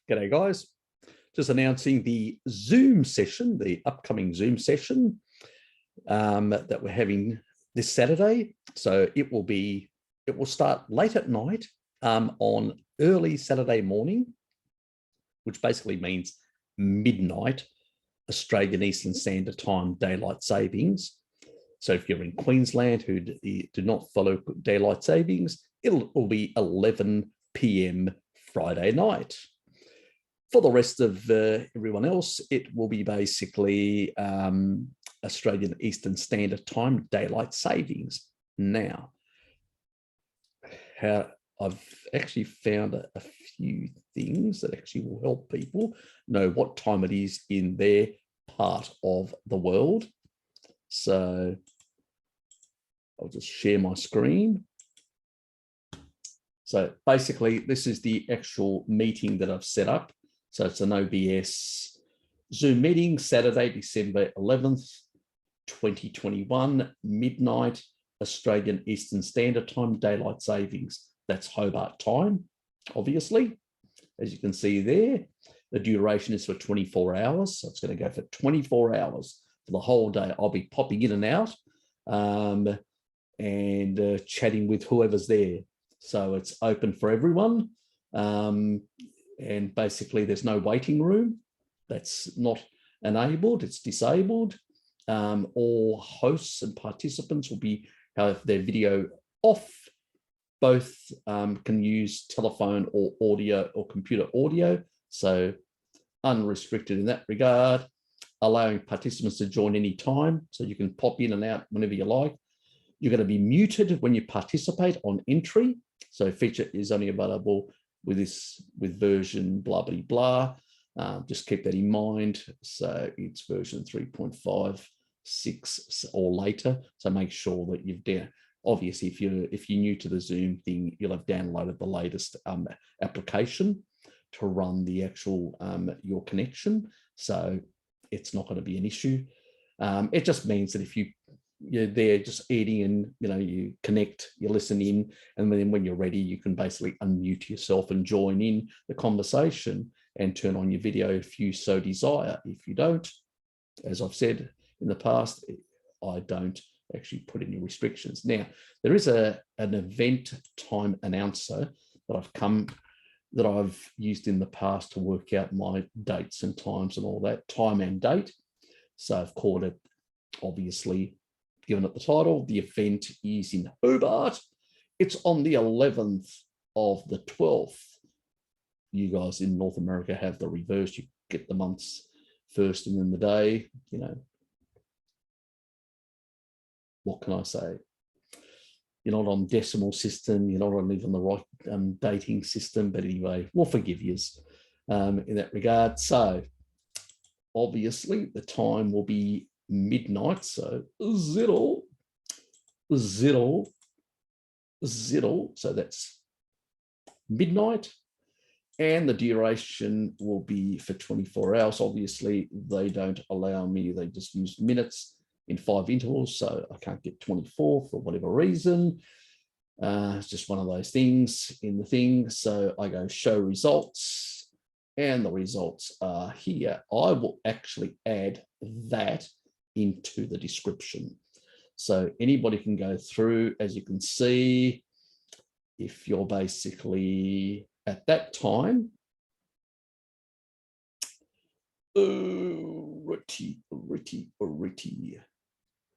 G'day guys, just announcing the Zoom session, the upcoming Zoom session that we're having this Saturday. So it will start late at night on early Saturday morning, which basically means midnight Australian Eastern Standard Time daylight savings. So if you're in Queensland who do not follow daylight savings, it will be 11 p.m. Friday night. For the rest of everyone else, it will be basically Australian Eastern Standard Time daylight savings. Now, I've actually found a few things that actually will help people know what time it is in their part of the world. So I'll just share my screen. So basically, this is the actual meeting that I've set up. So it's an OBS Zoom meeting, Saturday, December 11th, 2021, midnight, Australian Eastern Standard Time, daylight savings. That's Hobart time, obviously. As you can see there, the duration is for 24 hours. So it's going to go for 24 hours for the whole day. I'll be popping in and out and chatting with whoever's there. So it's open for everyone. And basically there's no waiting room. That's not enabled, it's disabled. All hosts and participants will have their video off. Both can use telephone or audio or computer audio. So unrestricted in that regard, allowing participants to join any time. So you can pop in and out whenever you like. You're going to be muted when you participate on entry. So feature is only available with version blah, blah, blah. Just keep that in mind. So it's version 3.56 or later. So make sure that you've done. Obviously, if you're new to the Zoom thing, you'll have downloaded the latest application to run the actual your connection. So it's not going to be an issue. It just means that if you're there just eating and you connect, you listen in, and then when you're ready, you can basically unmute yourself and join in the conversation and turn on your video if you so desire. If you don't, as I've said in the past, I don't actually put any restrictions. Now, there is an event time announcer that I've used in the past to work out my dates and times and all that, time and date. So I've called it, obviously, given it the title, the event is in Hobart. It's on the 11th of the 12th. You guys in North America have the reverse. You get the months first and then the day, What can I say? You're not on decimal system. You're not on even the right dating system. But anyway, we'll forgive you in that regard. So obviously the time will be midnight. So zero. So that's midnight. And the duration will be for 24 hours. Obviously, they don't allow me. They just use minutes in 5 intervals. So I can't get 24 for whatever reason. It's just one of those things in the thing. So I go show results. And the results are here. I will actually add that into the description. So anybody can go through, as you can see, if you're basically at that time, Can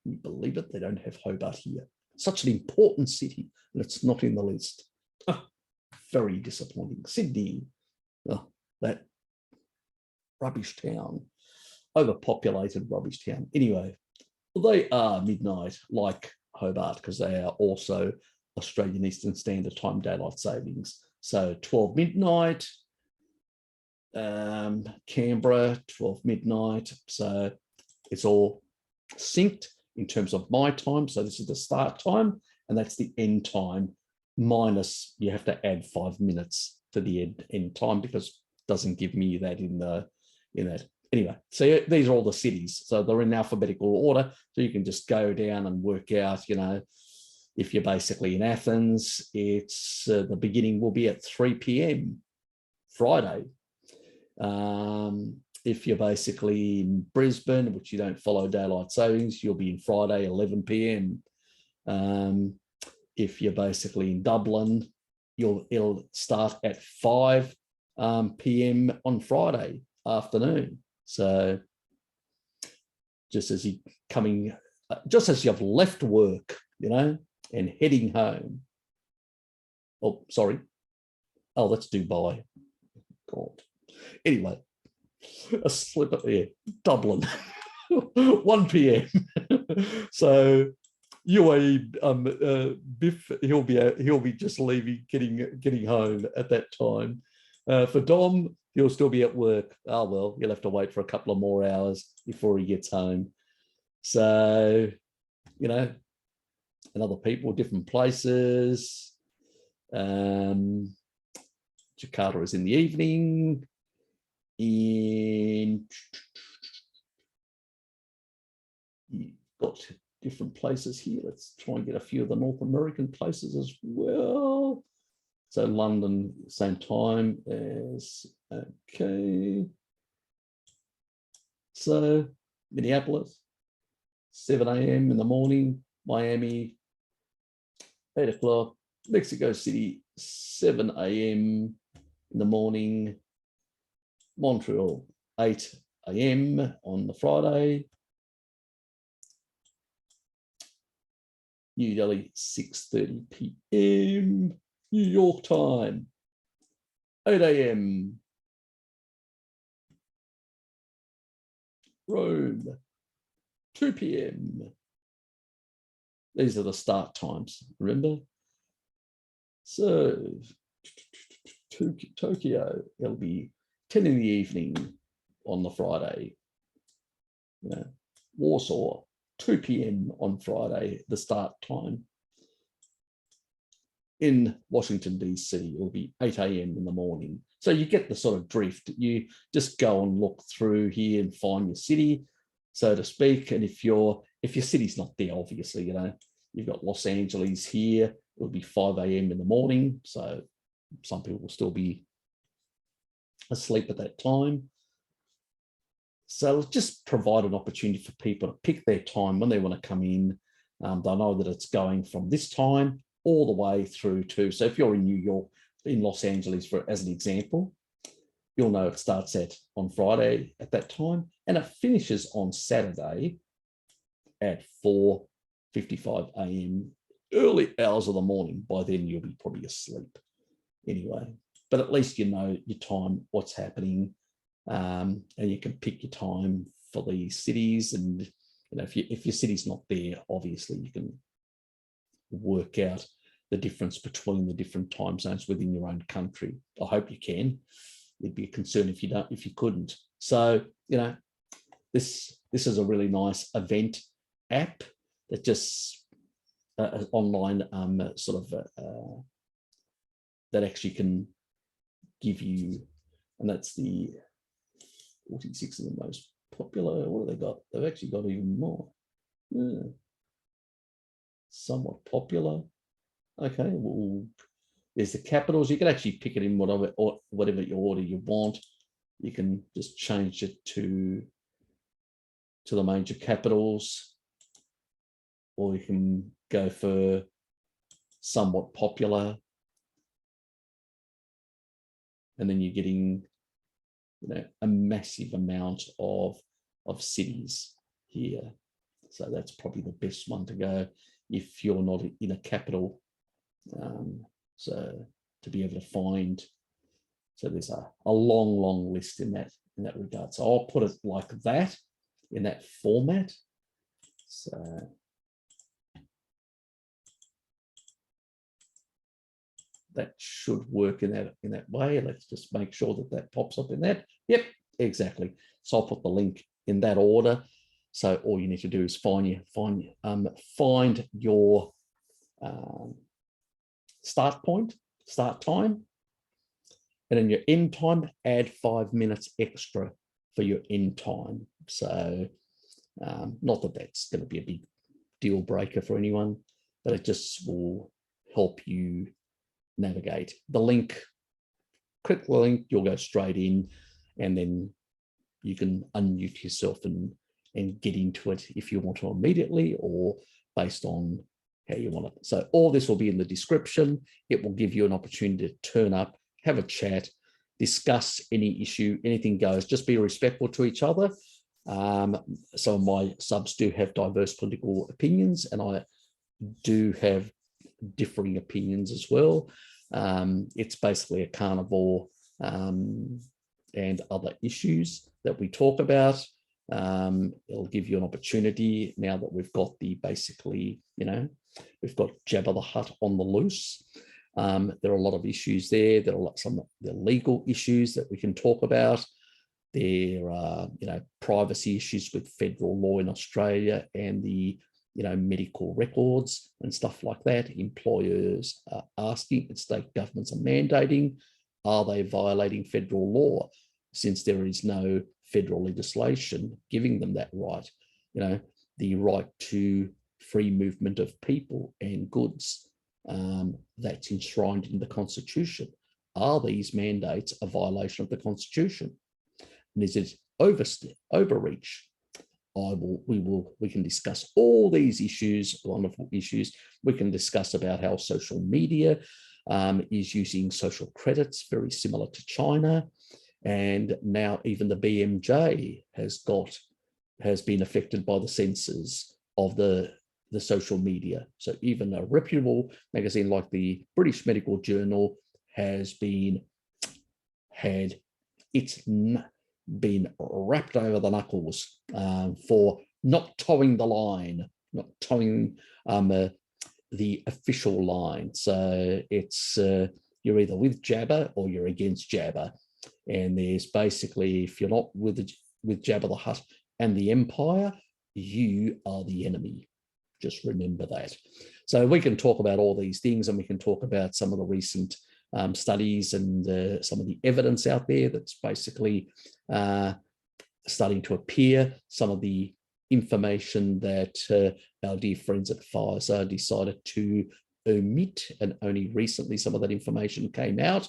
you believe it? They don't have Hobart here. Such an important city, and it's not in the list. Oh, very disappointing. Sydney, that rubbish town, overpopulated rubbish town. Anyway, they are midnight like Hobart because they are also Australian Eastern Standard Time daylight savings. So 12 midnight, Canberra, 12 midnight. So it's all synced in terms of my time. So this is the start time and that's the end time, minus you have to add 5 minutes to the end time because it doesn't give me that in that. Anyway, so these are all the cities. So they're in alphabetical order. So you can just go down and work out, if you're basically in Athens, it's the beginning will be at 3 p.m. Friday. If you're basically in Brisbane, which you don't follow daylight savings, you'll be in Friday, 11 p.m. If you're basically in Dublin, it'll start at 5 p.m. on Friday afternoon. So just as you've left work, you know, and heading home. Oh, sorry. Oh, that's Dubai. God. Anyway, a slip up there, Dublin, 1 p.m. So UAE, Biff, he'll be just leaving, getting home at that time. For Dom, he'll still be at work. Oh well, you'll have to wait for a couple of more hours before he gets home. So, you know, and other people, different places. Jakarta is in the evening. You've got different places here. Let's try and get a few of the North American places as well. So London, same time as, okay. So Minneapolis, 7 a.m. in the morning. Miami, 8 o'clock. Mexico City, 7 a.m. in the morning. Montreal, 8 a.m. on the Friday. New Delhi, 6:30 p.m. New York time, 8 a.m. Rome, 2 p.m. These are the start times, remember? So, Tokyo, it'll be 10 in the evening on the Friday. You know, Warsaw, 2 p.m. on Friday, the start time. In Washington, D.C., it'll be 8 a.m. in the morning. So you get the sort of drift. You just go and look through here and find your city, so to speak. And if your city's not there, obviously, you know, you've got Los Angeles here, it'll be 5 a.m. in the morning. So some people will still be asleep at that time. So just provide an opportunity for people to pick their time when they want to come in. They'll know that it's going from this time all the way through to, so if you're in New York, in Los Angeles, as an example, you'll know it starts on Friday at that time, and it finishes on Saturday at 4:55 a.m., early hours of the morning. By then, you'll be probably asleep anyway. But at least you know your time, what's happening, and you can pick your time for the cities. And you know, if your city's not there, obviously you can work out the difference between the different time zones within your own country. I hope you can. It'd be a concern if you couldn't. So, you know, this is a really nice event app that just online that actually can give you, and that's the 46 of the most popular. What have they got? They've actually got even more. Yeah. Somewhat popular. Okay, well, there's the capitals. You can actually pick it in whatever order you want. You can just change it to the major capitals, or you can go for somewhat popular, and then you're getting, you know, a massive amount of cities here. So that's probably the best one to go if you're not in a capital. So to be able to find, so there's a long list in that regard. So I'll put it like that, in that format. So that should work in that way. Let's just make sure that pops up in that. Yep, exactly. So I'll put the link in that order. So all you need to do is find your start time, and then your end time, add 5 minutes extra for your end time. So not that that's going to be a big deal breaker for anyone, but it just will help you navigate. The link, click the link, you'll go straight in, and then you can unmute yourself and get into it if you want to immediately, or based on how you want it. So all this will be in the description. It will give you an opportunity to turn up, have a chat, discuss any issue, anything goes. Just be respectful to each other. Some of my subs do have diverse political opinions, and I do have differing opinions as well. It's basically a carnivore and other issues that we talk about. It'll give you an opportunity now that we've got the basically, we've got Jabba the Hutt on the loose. There are a lot of issues there. There are some the legal issues that we can talk about. There are, privacy issues with federal law in Australia and the, medical records and stuff like that. Employers are asking, and state governments are mandating, are they violating federal law, since there is no federal legislation giving them that right, the right to free movement of people and goods that's enshrined in the Constitution. Are these mandates a violation of the Constitution? And is it overreach? We can discuss all these issues, wonderful issues. We can discuss about how social media is using social credits, very similar to China. And now even the BMJ has been affected by the censors of the social media. So even a reputable magazine like the British Medical Journal has been wrapped over the knuckles for not towing the line, not towing the official line. So it's you're either with Jabba or you're against Jabba. And there's basically, if you're not with Jabba the Hutt and the Empire, you are the enemy. Just remember that. So we can talk about all these things, and we can talk about some of the recent studies and some of the evidence out there that's basically starting to appear. Some of the information that our dear friends at Pfizer decided to omit, and only recently some of that information came out,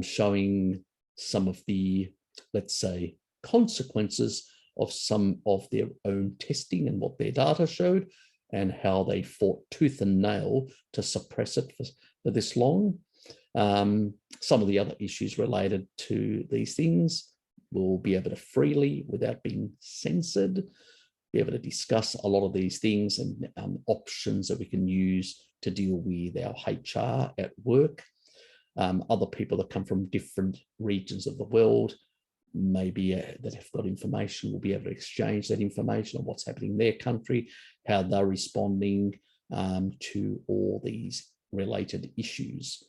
showing some of the, let's say, consequences of some of their own testing and what their data showed, and how they fought tooth and nail to suppress it for this long. Some of the other issues related to these things we'll be able to freely, without being censored, be able to discuss a lot of these things and options that we can use to deal with our HR at work. Other people that come from different regions of the world, maybe that have got information, will be able to exchange that information on what's happening in their country, how they're responding to all these related issues.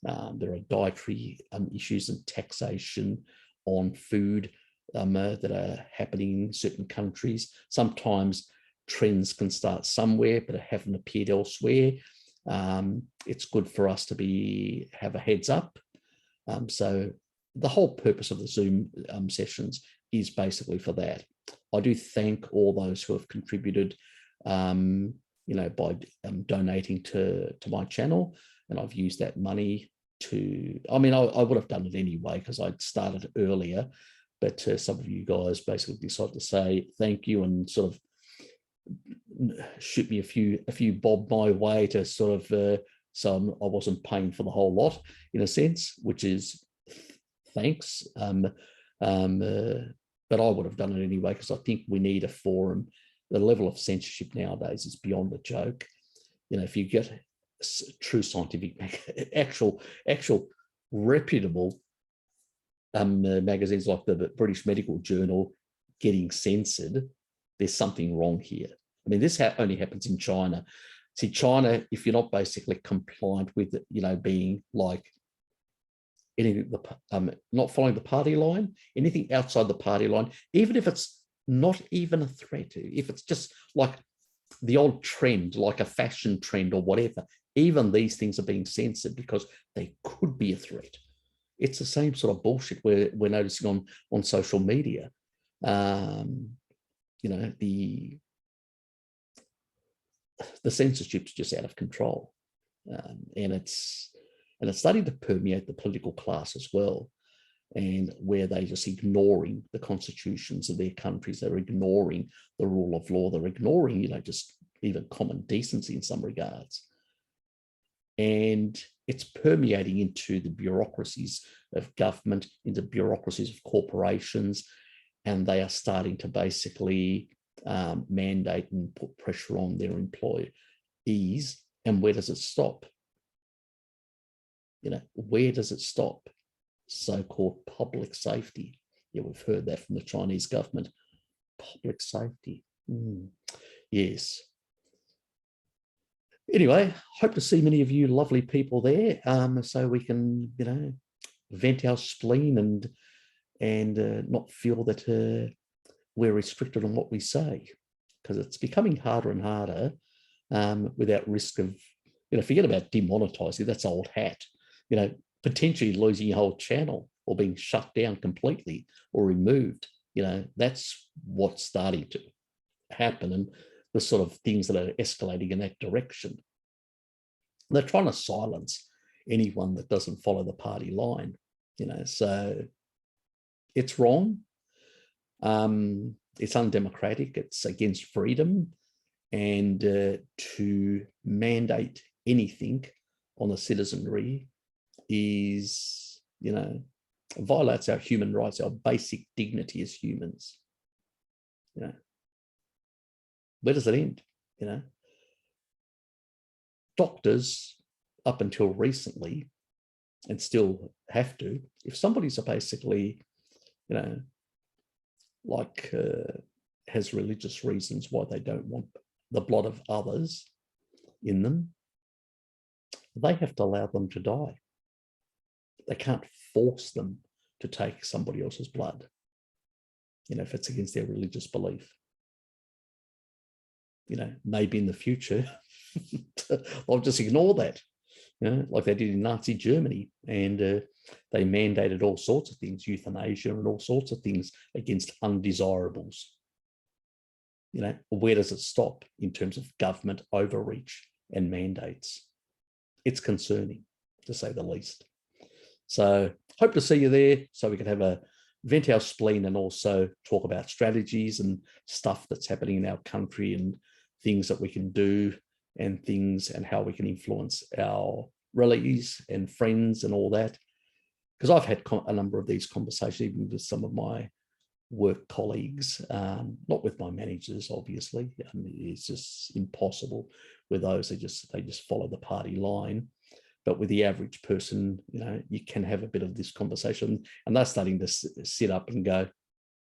There are dietary issues and taxation on food that are happening in certain countries. Sometimes trends can start somewhere but haven't appeared elsewhere. It's good for us to have a heads up. So the whole purpose of the Zoom sessions is basically for that. I do thank all those who have contributed, by donating to my channel, and I've used that money to, I would have done it anyway because I'd started earlier, but some of you guys basically decided to say thank you and sort of shoot me a few bob my way to sort of, so I wasn't paying for the whole lot in a sense, which is thanks. But I would have done it anyway because I think we need a forum. The level of censorship nowadays is beyond a joke. If you get true scientific, actual reputable magazines like the British Medical Journal getting censored, there's something wrong here. This only happens in China. See, China, if you're not basically compliant with, being like anything, not following the party line, anything outside the party line, even if it's not even a threat, if it's just like the old trend, like a fashion trend or whatever, even these things are being censored because they could be a threat. It's the same sort of bullshit we're noticing on social media. The censorship's just out of control, and it's starting to permeate the political class as well. and where they're just ignoring the constitutions of their countries. They're ignoring the rule of law. They're ignoring, just even common decency in some regards. And it's permeating into the bureaucracies of government, into bureaucracies of corporations, and they are starting to basically mandate and put pressure on their employees. And where does it stop? Where does it stop? So-called public safety. Yeah, we've heard that from the Chinese government. Public safety. Yes. Anyway, hope to see many of you lovely people there, so we can, vent our spleen and not feel that we're restricted on what we say, because it's becoming harder and harder without risk of, forget about demonetizing. That's old hat. Potentially losing your whole channel or being shut down completely or removed. That's what's starting to happen, and the sort of things that are escalating in that direction. They're trying to silence anyone that doesn't follow the party line, so it's wrong. It's undemocratic. It's against freedom, and to mandate anything on the citizenry is, violates our human rights, our basic dignity as humans. Where does it end? Doctors, up until recently, and still have to, if somebody's basically, has religious reasons why they don't want the blood of others in them, they have to allow them to die. They can't force them to take somebody else's blood, if it's against their religious belief. Maybe in the future, they'll just ignore that, like they did in Nazi Germany. And they mandated all sorts of things, euthanasia and all sorts of things against undesirables. Where does it stop in terms of government overreach and mandates? It's concerning, to say the least. So hope to see you there so we can have a vent our spleen and also talk about strategies and stuff that's happening in our country and things that we can do and things and how we can influence our relatives and friends and all that. Because I've had a number of these conversations, even with some of my work colleagues, not with my managers, obviously. It's just impossible with those. They just follow the party line. But with the average person, you can have a bit of this conversation, and they're starting to sit up and go,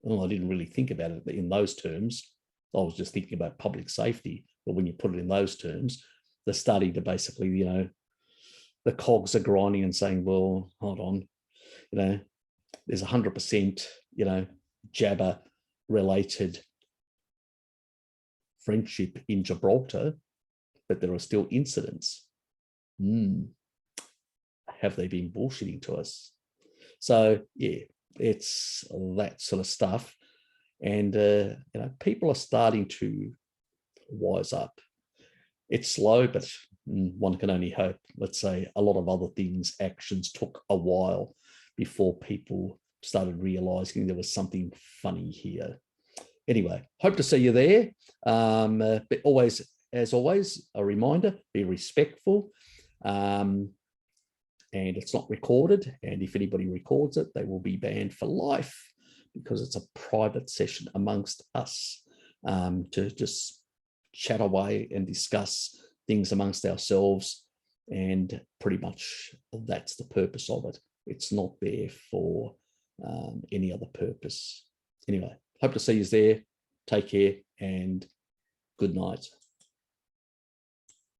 oh, I didn't really think about it in those terms. I was just thinking about public safety. But when you put it in those terms, they're starting to basically, the cogs are grinding and saying, well, hold on, there's 100%, Jabber related friendship in Gibraltar, but there are still incidents. Have they been bullshitting to us? So yeah, it's that sort of stuff. And, people are starting to wise up. It's slow, but one can only hope. Let's say a lot of other things, actions took a while before people started realizing there was something funny here. Anyway, hope to see you there. But always, as always, a reminder, be respectful. And it's not recorded. And if anybody records it, they will be banned for life, because it's a private session amongst us to just chat away and discuss things amongst ourselves. And pretty much that's the purpose of it. It's not there for any other purpose. Anyway, hope to see you there. Take care and good night.